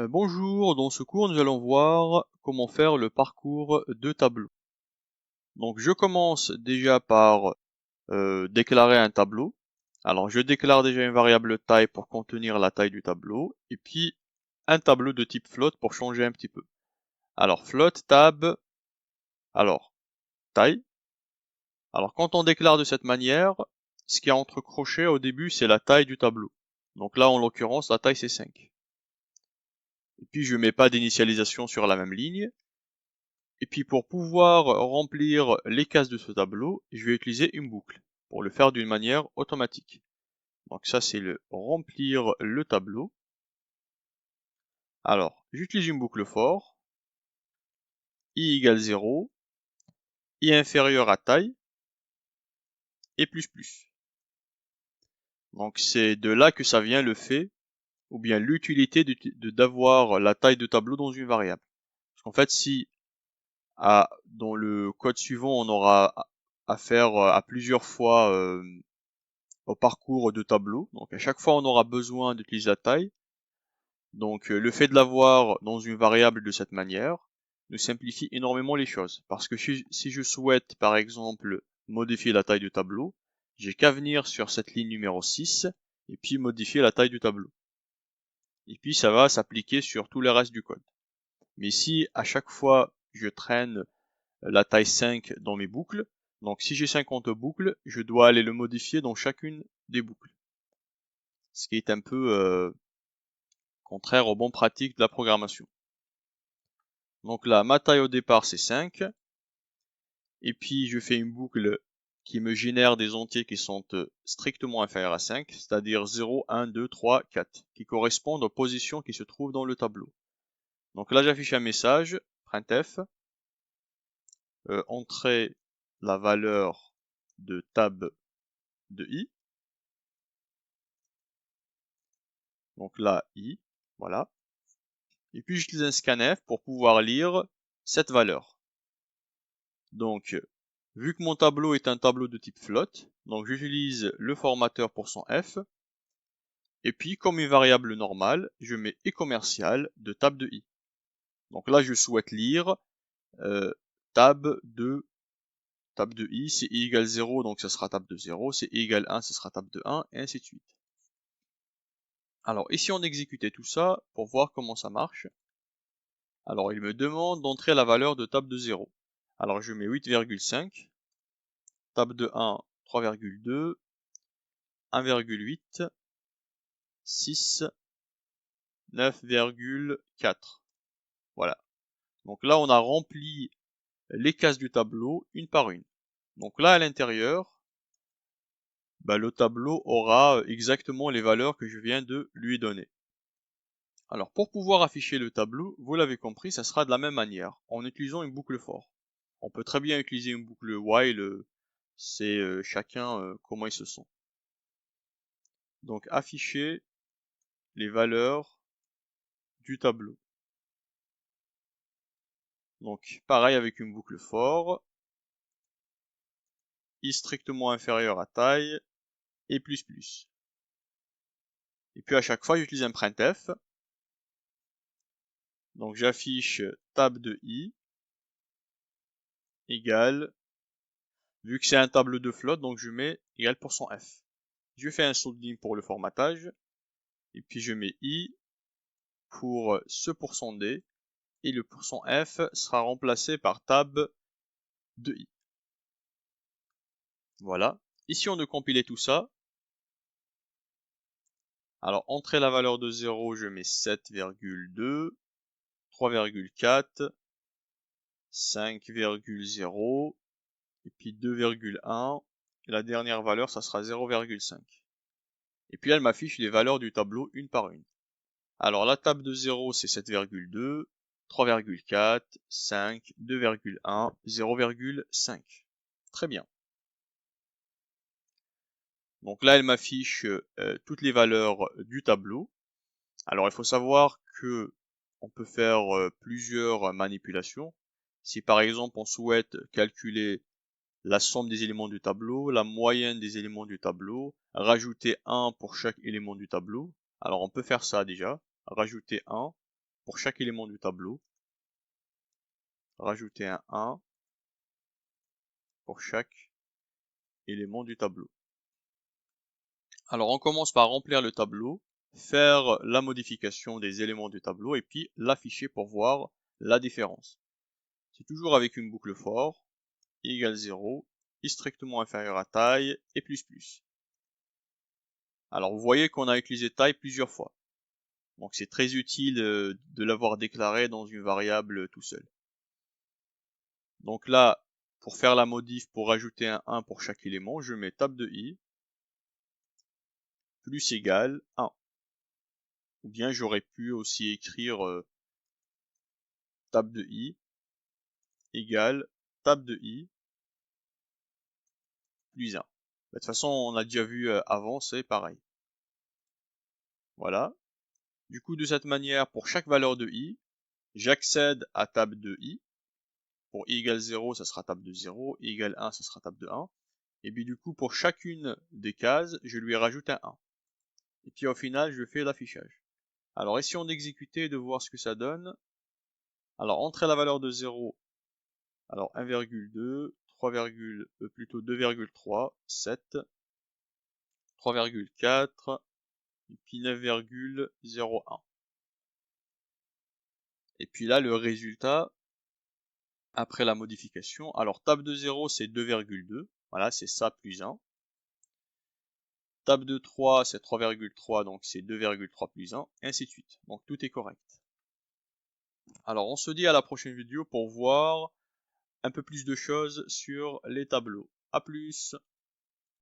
Bonjour, dans ce cours nous allons voir comment faire le parcours de tableau. Donc je commence déjà par déclarer un tableau. Alors je déclare déjà une variable taille pour contenir la taille du tableau, et puis un tableau de type float pour changer un petit peu. Alors float tab, alors taille. Alors quand on déclare de cette manière, ce qui est entre crochets au début c'est la taille du tableau. Donc là en l'occurrence la taille c'est 5. Et puis je mets pas d'initialisation sur la même ligne. Et puis pour pouvoir remplir les cases de ce tableau, je vais utiliser une boucle pour le faire d'une manière automatique. Donc ça c'est le remplir le tableau. Alors j'utilise une boucle for, i égale 0, i inférieur à taille et plus plus. Donc c'est de là que ça vient le fait, ou bien l'utilité d'avoir la taille de tableau dans une variable. Parce qu'en fait si dans le code suivant on aura affaire à plusieurs fois au parcours de tableau. Donc à chaque fois on aura besoin d'utiliser la taille. Donc le fait de l'avoir dans une variable de cette manière nous simplifie énormément les choses. Parce que si je souhaite par exemple modifier la taille du tableau, j'ai qu'à venir sur cette ligne numéro 6 et puis modifier la taille du tableau. Et puis ça va s'appliquer sur tout le reste du code. Mais si à chaque fois je traîne la taille 5 dans mes boucles, donc si j'ai 50 boucles, je dois aller le modifier dans chacune des boucles. Ce qui est un peu contraire aux bonnes pratiques de la programmation. Donc là, ma taille au départ c'est 5, et puis je fais une boucle qui me génère des entiers qui sont strictement inférieurs à 5, c'est-à-dire 0, 1, 2, 3, 4, qui correspondent aux positions qui se trouvent dans le tableau. Donc là j'affiche un message, printf, entrer la valeur de tab de i, donc là i, voilà, et puis j'utilise un scanf pour pouvoir lire cette valeur. Donc, vu que mon tableau est un tableau de type float, donc j'utilise le formateur pour son f, et puis comme une variable normale, je mets et commercial de tab de i. Donc là, je souhaite lire tab de i, c'est i égale 0, donc ça sera tab de 0, c'est i égale 1, ce sera tab de 1, et ainsi de suite. Alors ici, on exécutait tout ça pour voir comment ça marche. Alors il me demande d'entrer la valeur de tab de 0. Alors je mets 8,5, tab de 1, 3,2, 1,8, 6, 9,4. Voilà. Donc là, on a rempli les cases du tableau une par une. Donc là, à l'intérieur, le tableau aura exactement les valeurs que je viens de lui donner. Alors, pour pouvoir afficher le tableau, vous l'avez compris, ça sera de la même manière, en utilisant une boucle for. On peut très bien utiliser une boucle while, c'est chacun comment ils se sent. Donc, afficher les valeurs du tableau. Donc, pareil avec une boucle for, i strictement inférieur à taille, et plus plus. Et puis à chaque fois, j'utilise un printf. Donc j'affiche tab de i égale, vu que c'est un tableau de float, donc je mets égal %f. Je fais un saut de ligne pour le formatage, et puis je mets i pour ce %d, et le %f sera remplacé par tab de i. Voilà. Ici, on a compilé tout ça. Alors, entrer la valeur de 0, je mets 7,2, 3,4, 5,0, et puis 2,1, et la dernière valeur, ça sera 0,5. Et puis elle m'affiche les valeurs du tableau une par une. Alors la table de 0, c'est 7,2, 3,4, 5, 2,1, 0,5. Très bien. Donc là, elle m'affiche toutes les valeurs du tableau. Alors il faut savoir que on peut faire plusieurs manipulations. Si par exemple on souhaite calculer la somme des éléments du tableau, la moyenne des éléments du tableau, rajouter 1 pour chaque élément du tableau. Alors on peut faire ça déjà, rajouter 1, pour chaque élément du tableau. Rajouter un 1 pour chaque élément du tableau. Alors on commence par remplir le tableau, faire la modification des éléments du tableau et puis l'afficher pour voir la différence. C'est toujours avec une boucle for, i égale 0, i strictement inférieur à taille et plus plus. Alors vous voyez qu'on a utilisé taille plusieurs fois. Donc c'est très utile de l'avoir déclaré dans une variable tout seul. Donc là, pour faire la modif, pour ajouter un 1 pour chaque élément, je mets tab de i plus égale 1. Ou bien j'aurais pu aussi écrire tab de i égale tab de i plus 1. De toute façon, on a déjà vu avant, c'est pareil. Voilà. Du coup, de cette manière, pour chaque valeur de i, j'accède à tab de i. Pour i égale 0, ça sera tab de 0. I égale 1, ça sera tab de 1. Et puis du coup, pour chacune des cases, je lui rajoute un 1. Et puis au final, je fais l'affichage. Alors essayons d'exécuter et de voir ce que ça donne. Alors, entrer la valeur de 0. Alors 1,2, 3, plutôt 2,3, 7, 3,4, et puis 9,01. Et puis là, le résultat, après la modification, alors tab de 0, c'est 2,2. Voilà, c'est ça plus 1. Tab de 3, c'est 3,3, donc c'est 2,3 plus 1, et ainsi de suite. Donc tout est correct. Alors on se dit à la prochaine vidéo pour voir un peu plus de choses sur les tableaux. A plus!